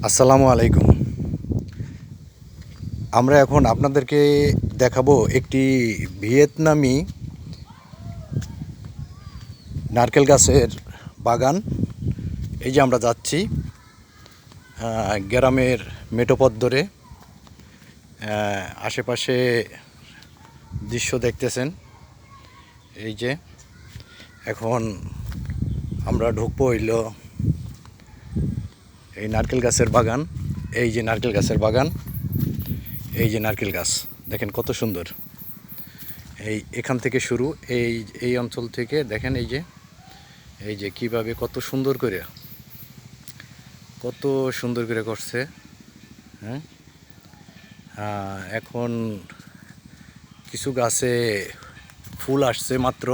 আসসালামু আলাইকুম। আমরা এখন আপনাদেরকে দেখাবো একটি ভিয়েতনামি নারকেল গাছের বাগান। এই যে আমরা যাচ্ছি গ্রামের মেঠোপথ ধরে। আশেপাশে দৃশ্য দেখতেছেন। এই যে এখন আমরা ঢুকবো হইল এই নারকেল গাছের বাগান। এই যে নারকেল গাছের বাগান, এই যে নারকেল গাছ দেখেন কত সুন্দর। এখান থেকে শুরু, এই অঞ্চল থেকে দেখেন এই যে কিভাবে কত সুন্দর করে করছে। হ্যাঁ, এখন কিছু গাছে ফুল আসছে মাত্র।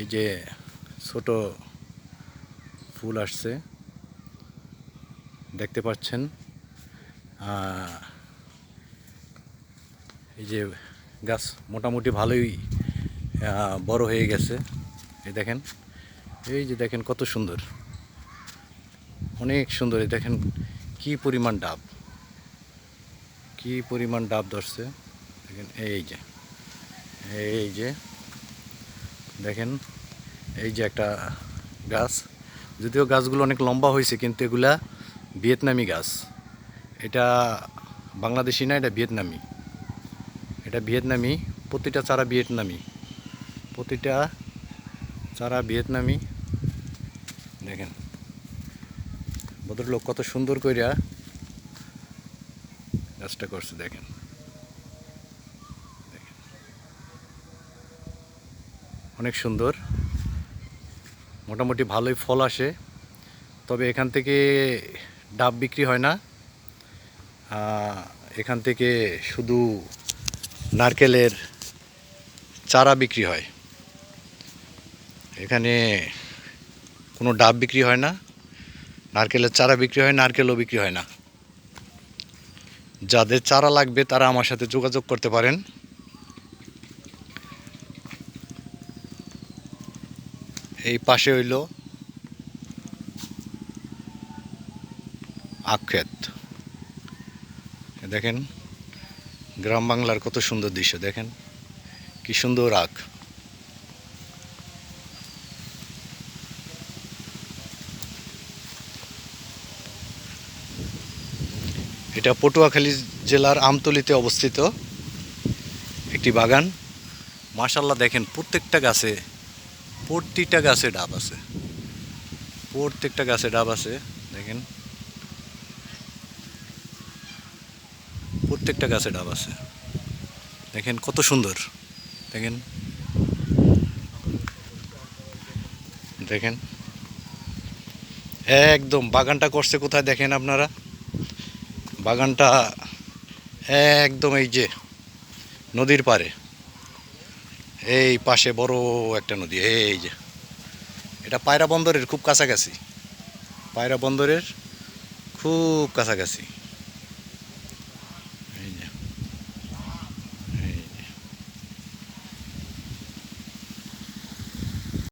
এই যে ছোট ফুল আসছে দেখতে পাচ্ছেন। এই যে গাছ মোটামুটি ভালোই বড় হয়ে গেছে। এই যে দেখেন কত সুন্দর, অনেক সুন্দর। এই দেখেন কি পরিমাণ ডাব ধরছে। দেখেন এই যে দেখেন এই যে একটা গাছ, যদিও গাছগুলো অনেক লম্বা হয়েছে কিন্তু এগুলা ভিয়েতনামি গাছ। এটা বাংলাদেশি না, এটা ভিয়েতনামি। প্রতিটা চারা ভিয়েতনামি। দেখেন ভদ্রলোক কত সুন্দর কইরা গাছটা করছে। দেখেন অনেক সুন্দর, মোটামুটি ভালোই ফল আসে। তবে এখান থেকে ডাব বিক্রি হয় না, এখান থেকে শুধু নারকেলের চারা বিক্রি হয়। এখানে কোনো ডাব বিক্রি হয় না, নারকেলের চারা বিক্রি হয়, নারকেলও বিক্রি হয় না। যাদের চারা লাগবে তারা আমার সাথে যোগাযোগ করতে পারেন। এই পাশে হইল আখ ক্ষেত। দেখেন গ্রাম বাংলার কত সুন্দর দৃশ্য। দেখেন কি সুন্দর আখ। এটা পটুয়াখালী জেলার আমতলীতে অবস্থিত একটি বাগান। মাশাআল্লাহ দেখেন প্রত্যেকটা গাছে ডাব আছে। দেখেন প্রত্যেকটা গাছে ডাব আছে। দেখেন কত সুন্দর। দেখেন দেখেন একদম বাগানটা করছে কোথায় দেখেন আপনারা। বাগানটা একদম এই যে নদীর পাড়ে, এই পাশে বড় একটা নদী। এই যে এটা পায়রা বন্দরের খুব কাছাকাছি।